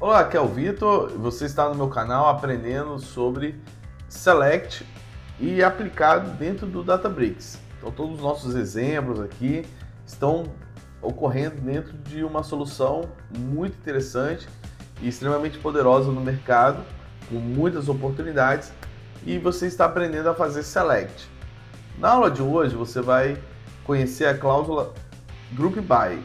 Olá, aqui é o Vitor. Você está no meu canal aprendendo sobre Select e aplicado dentro do Databricks. Então, todos os nossos exemplos aqui estão ocorrendo dentro de uma solução muito interessante e extremamente poderosa no mercado, com muitas oportunidades, e você está aprendendo a fazer Select. Na aula de hoje, você vai conhecer a cláusula Group By.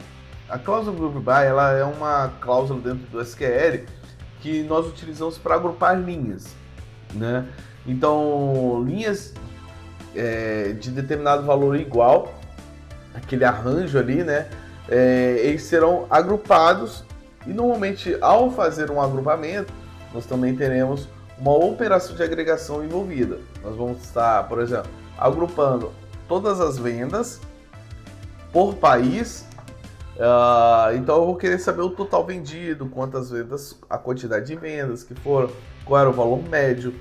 A cláusula Group By ela é uma cláusula dentro do SQL que nós utilizamos para agrupar linhas, né? Então, linhas de determinado valor igual, aquele arranjo ali, né? Eles serão agrupados e normalmente ao fazer um agrupamento, nós também teremos uma operação de agregação envolvida. Nós vamos estar, por exemplo, agrupando todas as vendas por país. Então eu vou querer saber o total vendido, quantas vendas, a quantidade de vendas que foram, qual era o valor médio.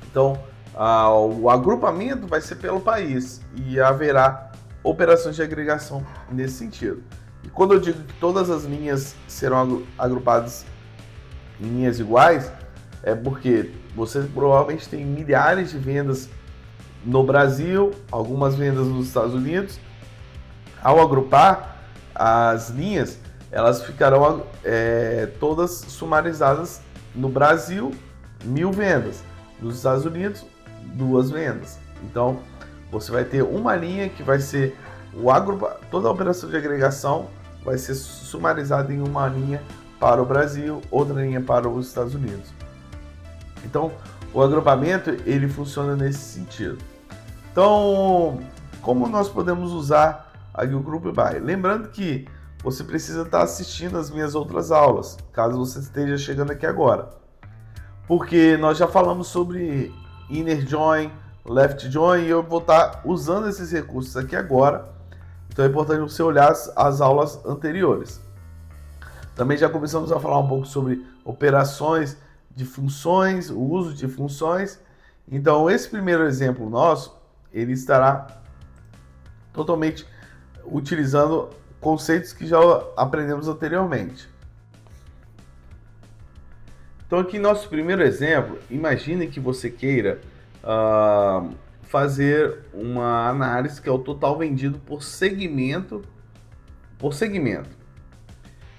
Então o agrupamento vai ser pelo país e haverá operações de agregação nesse sentido. E quando eu digo que todas as linhas serão agrupadas em linhas iguais, é porque você provavelmente tem milhares de vendas no Brasil, algumas vendas nos Estados Unidos. Ao agrupar as linhas, elas ficarão todas sumarizadas. No Brasil, 1000 vendas. Nos Estados Unidos, 2 vendas. Então, você vai ter uma linha que vai ser toda a operação de agregação vai ser sumarizada em uma linha para o Brasil, outra linha para os Estados Unidos. Então, o agrupamento ele funciona nesse sentido. Então, como nós podemos usar aqui o Group By? Lembrando que você precisa estar assistindo as minhas outras aulas, caso você esteja chegando aqui agora. Porque nós já falamos sobre Inner Join, Left Join, e eu vou estar usando esses recursos aqui agora. Então é importante você olhar as aulas anteriores. Também já começamos a falar um pouco sobre operações de funções, o uso de funções. Então esse primeiro exemplo nosso, ele estará totalmente utilizando conceitos que já aprendemos anteriormente. Então aqui nosso primeiro exemplo, imagine que você queira fazer uma análise que é o total vendido por segmento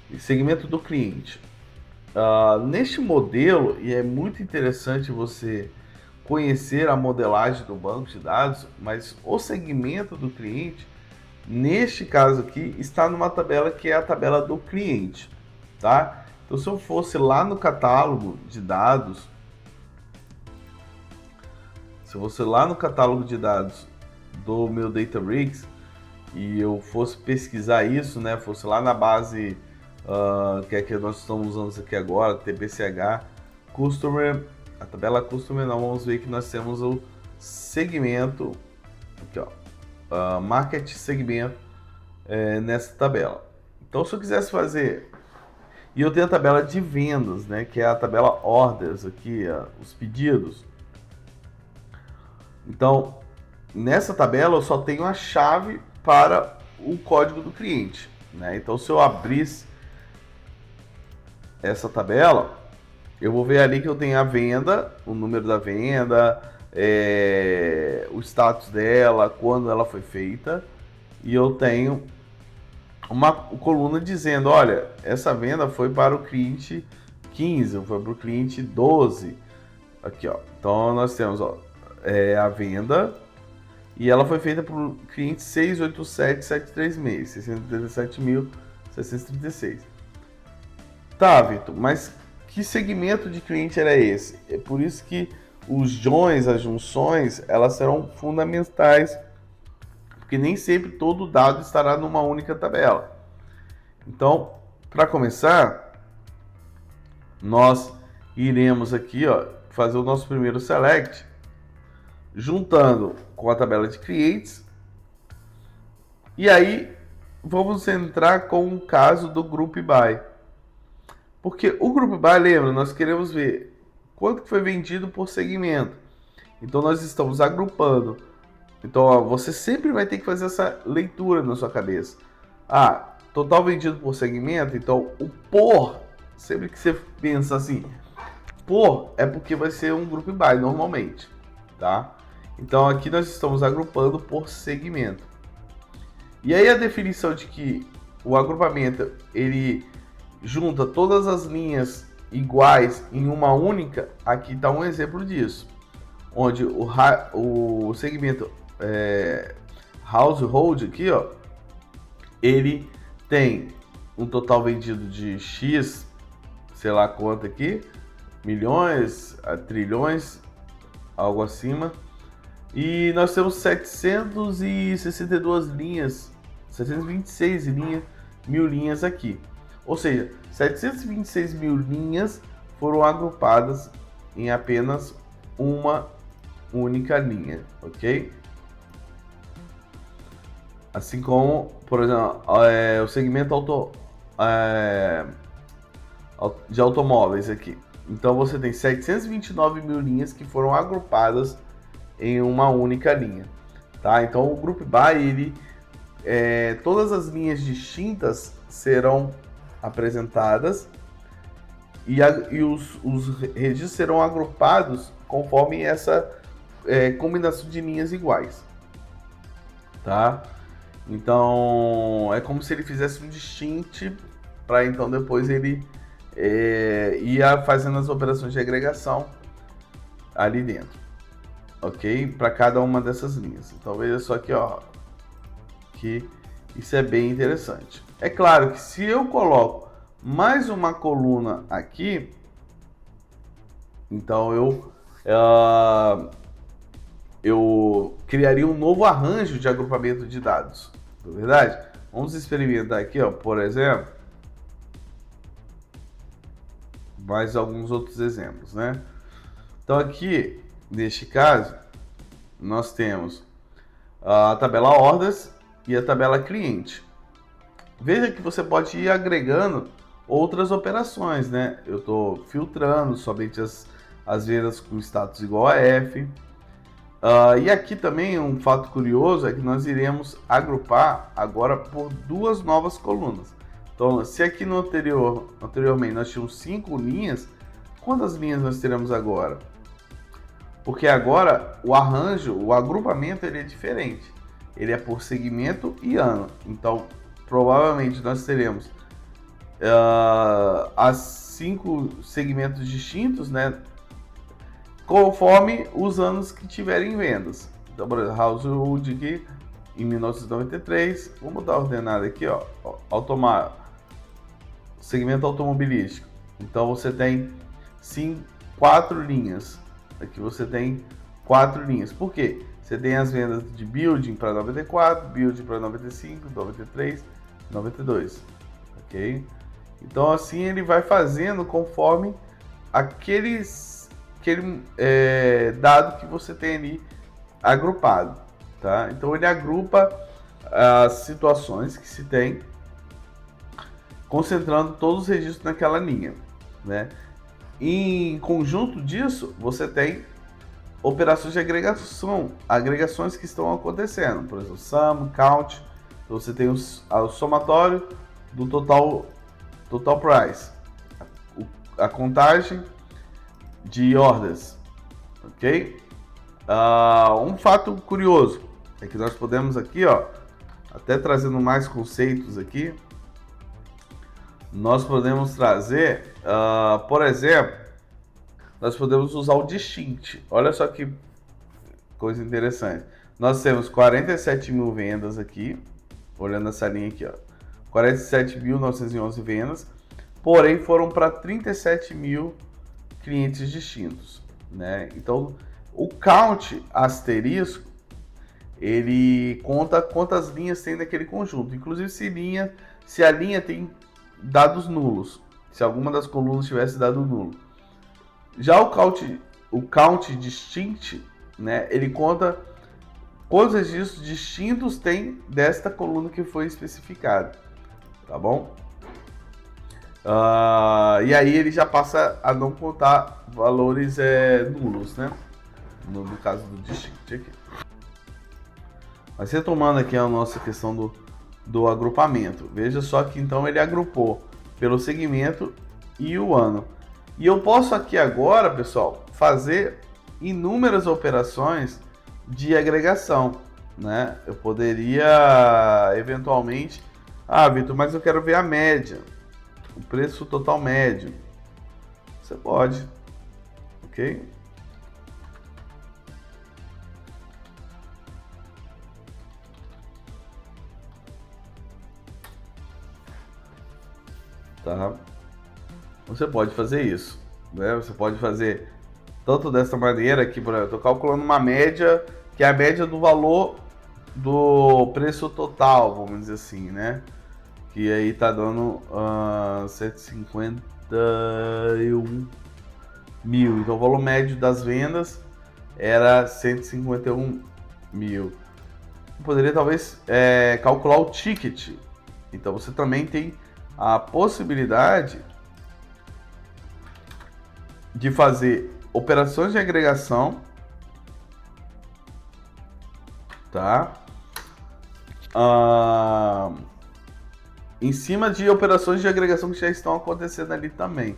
e segmento do cliente. Neste modelo, e é muito interessante você conhecer a modelagem do banco de dados, mas o segmento do cliente, neste caso aqui, está numa tabela que é a tabela do cliente, tá? Então, se eu fosse lá no catálogo de dados, do meu Databricks e eu fosse pesquisar isso, né? Fosse lá na base que é que nós estamos usando aqui agora, TPCH, Customer, a tabela Customer, nós vamos ver que nós temos o segmento, aqui ó, Market Segmento nessa tabela. Então, se eu quisesse fazer, e eu tenho a tabela de vendas, né? Que é a tabela Orders aqui, os pedidos. Então, nessa tabela eu só tenho a chave para o código do cliente, né? Então, se eu abrisse essa tabela, eu vou ver ali que eu tenho a venda, o número da venda, o status dela, quando ela foi feita, e eu tenho uma coluna dizendo, olha, essa venda foi para o cliente 15, foi para o cliente 12, aqui ó. Então nós temos a venda e ela foi feita para o cliente 687.736, 637.636. Tá, Vitor, mas que segmento de cliente era esse? É por isso que os joins, as junções, elas serão fundamentais, porque nem sempre todo dado estará numa única tabela. Então, para começar, nós iremos aqui fazer o nosso primeiro select, juntando com a tabela de clientes, e aí vamos entrar com o caso do Group By. Porque o Group By, lembra, nós queremos ver quanto que foi vendido por segmento. Então nós estamos agrupando. Então você sempre vai ter que fazer essa leitura na sua cabeça. Total vendido por segmento, então o por sempre que você pensa assim, pô, é porque vai ser um group by normalmente, tá? Então aqui nós estamos agrupando por segmento. E aí a definição de que o agrupamento ele junta todas as linhas iguais em uma única, aqui está um exemplo disso, onde o segmento household aqui, ó, ele tem um total vendido de X, sei lá quanto aqui, milhões, trilhões, algo acima. E nós temos 762 linhas, 726 mil linhas aqui. Ou seja, 726 mil linhas foram agrupadas em apenas uma única linha, ok? Assim como, por exemplo, o segmento de automóveis aqui. Então você tem 729 mil linhas que foram agrupadas em uma única linha, tá? Então o Group By, todas as linhas distintas serão apresentadas e os registros serão agrupados conforme essa combinação de linhas iguais, tá? Então é como se ele fizesse um distint para então depois ele ia fazendo as operações de agregação ali dentro, ok? Para cada uma dessas linhas. Então veja só aqui, ó, que isso é bem interessante. É claro que se eu coloco mais uma coluna aqui, então eu criaria um novo arranjo de agrupamento de dados, não é verdade? Vamos experimentar aqui, ó, por exemplo, mais alguns outros exemplos, né? Então aqui, neste caso, nós temos a tabela orders e a tabela cliente. Veja que você pode ir agregando outras operações, né? Eu estou filtrando somente as vendas com status igual a F. E aqui também um fato curioso é que nós iremos agrupar agora por duas novas colunas. Então, se aqui no anteriormente nós tínhamos 5 linhas, quantas linhas nós teremos agora? Porque agora o arranjo, o agrupamento ele é diferente. Ele é por segmento e ano. Então, provavelmente nós teremos as 5 segmentos distintos, né? Conforme os anos que tiverem vendas. Então, por exemplo, Household aqui em 1993. Vamos dar ordenada aqui, ó. Segmento automobilístico. Então você tem sim 4 linhas. Aqui você tem 4 linhas. Por quê? Você tem as vendas de building para 94, building para 95, 93, 92. Ok? Então assim ele vai fazendo conforme aquele dado que você tem ali agrupado, tá? Então ele agrupa as situações que se tem, concentrando todos os registros naquela linha, né? Em conjunto disso, você tem operações de agregações que estão acontecendo, por exemplo, sum, count. Então você tem o somatório do total price, a contagem de ordens, ok? Um fato curioso é que nós podemos aqui, ó, até trazendo mais conceitos aqui, nós podemos trazer, por exemplo, nós podemos usar o distinct. Olha só que coisa interessante. Nós temos 47 mil vendas aqui, olhando essa linha aqui, ó, 47.911 vendas, porém foram para 37 mil clientes distintos, né? Então, o count asterisco, ele conta quantas linhas tem naquele conjunto, inclusive se a linha tem dados nulos, se alguma das colunas tivesse dado nulo. Já o count distinct, né, ele conta quantos registros distintos tem desta coluna que foi especificada, tá bom? E aí ele já passa a não contar valores nulos, né? No caso do distinct aqui. Mas retomando aqui a nossa questão do agrupamento, veja só que então ele agrupou pelo segmento e o ano. E eu posso aqui agora, pessoal, fazer inúmeras operações de agregação, né? Eu poderia eventualmente, Vitor, mas eu quero ver a média, o preço total médio. Você pode, ok? Tá? Você pode fazer isso, né? Você pode fazer tanto dessa maneira aqui, por exemplo, eu estou calculando uma média, que é a média do valor do preço total, vamos dizer assim, né? Que aí tá dando 151 mil. Então o valor médio das vendas era 151 mil. Eu poderia talvez calcular o ticket. Então você também tem a possibilidade de fazer operações de agregação, tá? Em cima de operações de agregação que já estão acontecendo ali também,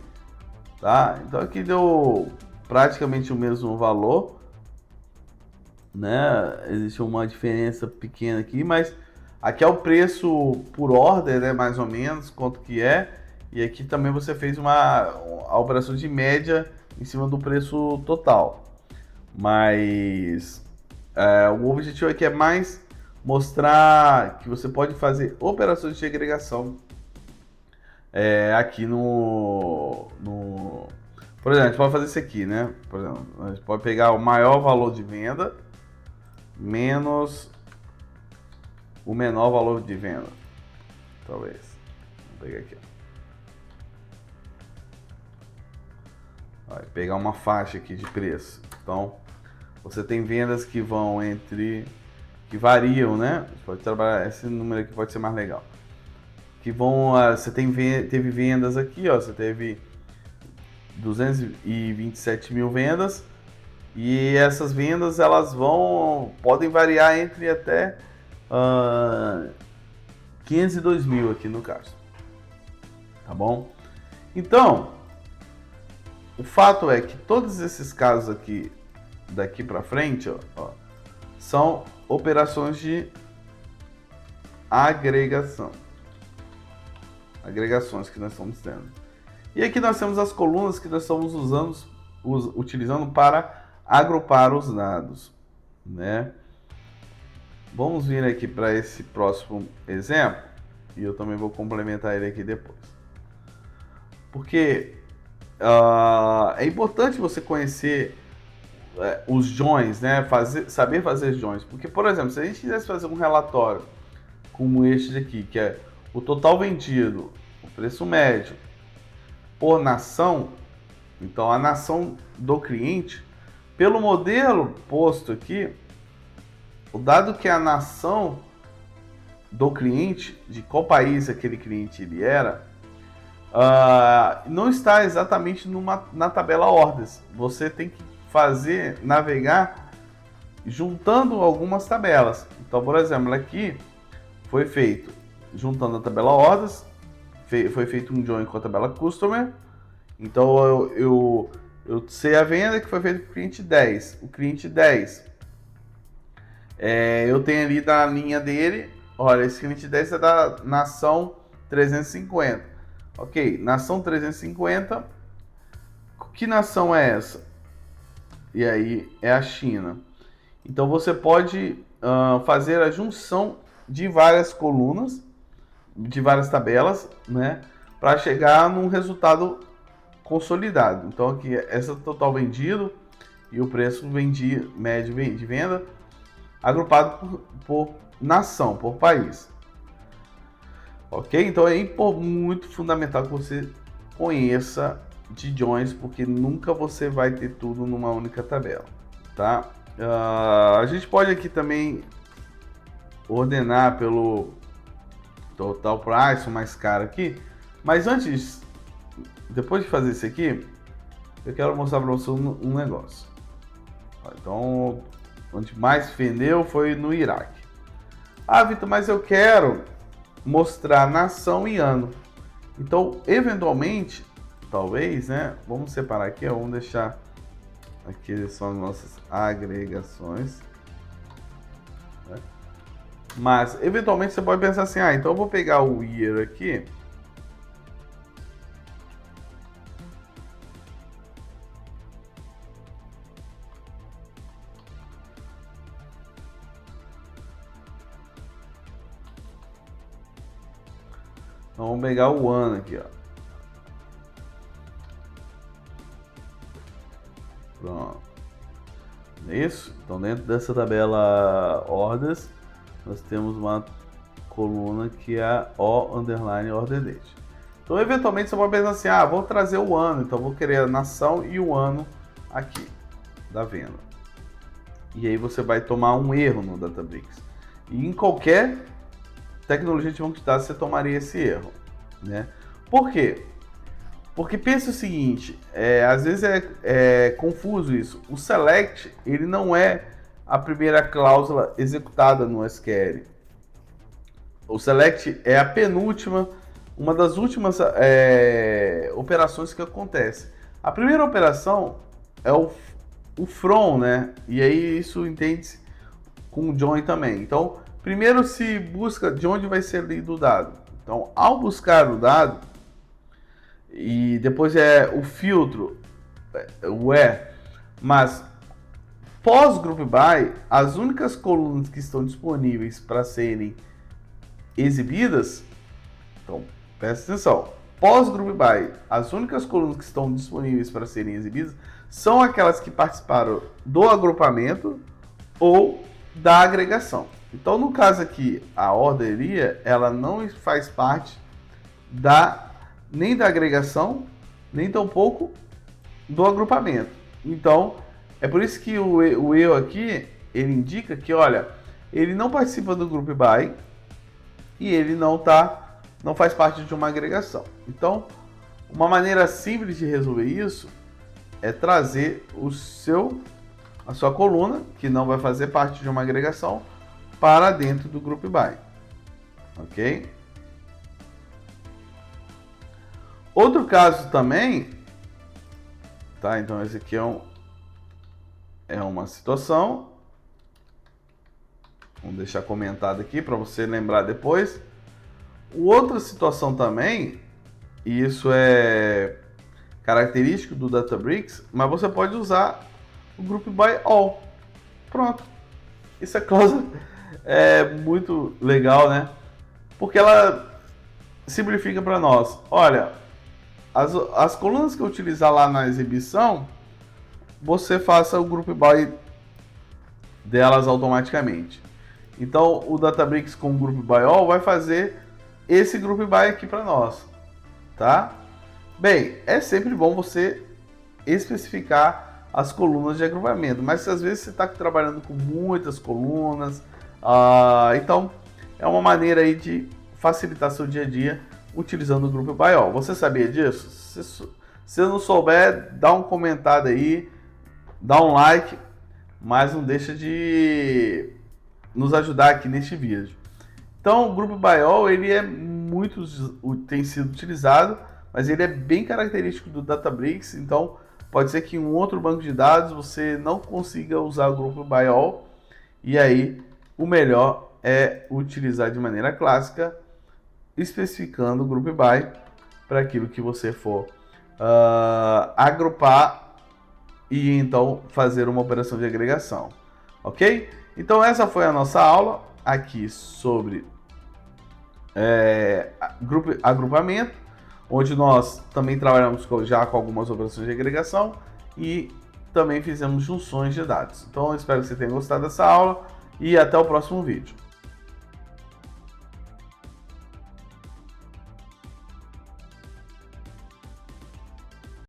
tá? Então aqui deu praticamente o mesmo valor, né? Existe uma diferença pequena aqui, mas aqui é o preço por ordem, né? Mais ou menos quanto que é. E aqui também você fez a operação de média em cima do preço total. Mas o objetivo aqui é mais mostrar que você pode fazer operações de agregação aqui no... Por exemplo, a gente pode fazer isso aqui, né? Por exemplo, a gente pode pegar o maior valor de venda menos o menor valor de venda. Talvez. Vou pegar aqui. Vai pegar uma faixa aqui de preço. Então, você tem vendas que vão que variam, né? Você pode trabalhar, esse número aqui pode ser mais legal. Que vão, você teve vendas aqui, ó, você teve 227 mil vendas. E essas vendas, elas podem variar entre até 502 mil aqui no caso. Tá bom? Então, o fato é que todos esses casos aqui, daqui para frente, ó, são operações de agregação. Agregações que nós estamos tendo. E aqui nós temos as colunas que nós estamos utilizando para agrupar os dados, né? Vamos vir aqui para esse próximo exemplo e eu também vou complementar ele aqui depois. Porque é importante você conhecer os joins, né? Saber fazer joins. Porque, por exemplo, se a gente quisesse fazer um relatório como este aqui, que é o total vendido, o preço médio por nação, então a nação do cliente, pelo modelo posto aqui, o dado que a nação do cliente, de qual país aquele cliente ele era, não está exatamente na tabela ordens. Você tem que navegar juntando algumas tabelas. Então, por exemplo, aqui foi feito juntando a tabela ordens, foi feito um join com a tabela customer. Então eu sei a venda que foi feita para o cliente 10. O cliente 10, eu tenho ali da linha dele, olha, esse cliente 10 é da nação 350. Ok, nação 350, que nação é essa? E aí é a China. Então você pode fazer a junção de várias colunas, de várias tabelas, né, para chegar num resultado consolidado. Então aqui essa total vendido e o preço médio de venda agrupado por nação, por país. Ok? Então é muito fundamental que você conheça de joins, porque nunca você vai ter tudo numa única tabela, tá? A gente pode aqui também ordenar pelo total price, o mais caro aqui, mas antes, depois de fazer isso aqui, eu quero mostrar para você um negócio. Então, onde mais vendeu foi no Iraque. Vitor, mas eu quero mostrar nação e ano. Então, eventualmente, talvez, né? Vamos separar aqui, ó, vamos deixar aqui são as nossas agregações, né? Mas eventualmente você pode pensar assim, então eu vou pegar o year aqui. Então vamos pegar o ano aqui, ó. Pronto. Isso. Então dentro dessa tabela orders, nós temos uma coluna que é o underline order date. Então eventualmente você pode pensar assim, vou trazer o ano, então vou querer a nação e o ano aqui da venda. E aí você vai tomar um erro no Databricks. E em qualquer tecnologia de banco de dados você tomaria esse erro, né? Por quê? Porque pensa o seguinte, às vezes é confuso isso. O select, ele não é a primeira cláusula executada no SQL. O select é a penúltima, uma das últimas operações que acontece. A primeira operação é o from, né? E aí isso entende-se com o join também. Então, primeiro se busca de onde vai ser lido o dado. Então, ao buscar o dado, e depois o filtro, o where, mas pós group by, as únicas colunas que estão disponíveis para serem exibidas, então presta atenção, pós group by, as únicas colunas que estão disponíveis para serem exibidas são aquelas que participaram do agrupamento ou da agregação. Então, no caso aqui, a orderia, ela não faz parte nem da agregação, nem tampouco do agrupamento. Então, é por isso que o erro aqui, ele indica que, olha, ele não participa do group by e ele não faz parte de uma agregação. Então, uma maneira simples de resolver isso é trazer a sua coluna, que não vai fazer parte de uma agregação, para dentro do group by. Ok? Outro caso também, tá? Então esse aqui é uma situação. Vamos deixar comentado aqui para você lembrar depois. Outra situação também, e isso é característico do Databricks, mas você pode usar o group by all. Pronto. Essa cláusula é muito legal, né? Porque ela simplifica para nós. Olha, as colunas que eu utilizar lá na exibição, você faça o group by delas automaticamente. Então, o Databricks com o group by all vai fazer esse group by aqui para nós, tá? Bem, é sempre bom você especificar as colunas de agrupamento, mas se às vezes você está trabalhando com muitas colunas, então é uma maneira aí de facilitar seu dia a dia utilizando o group by all. Você sabia disso? Se não souber, dá um comentário aí, dá um like, mas não deixa de nos ajudar aqui neste vídeo. Então, o group by all, ele tem sido utilizado, mas ele é bem característico do Databricks, então pode ser que em um outro banco de dados você não consiga usar o group by all, e aí o melhor é utilizar de maneira clássica, especificando o group by para aquilo que você for agrupar e então fazer uma operação de agregação, ok? Então essa foi a nossa aula aqui sobre agrupamento, onde nós também trabalhamos já com algumas operações de agregação e também fizemos junções de dados. Então eu espero que você tenha gostado dessa aula e até o próximo vídeo.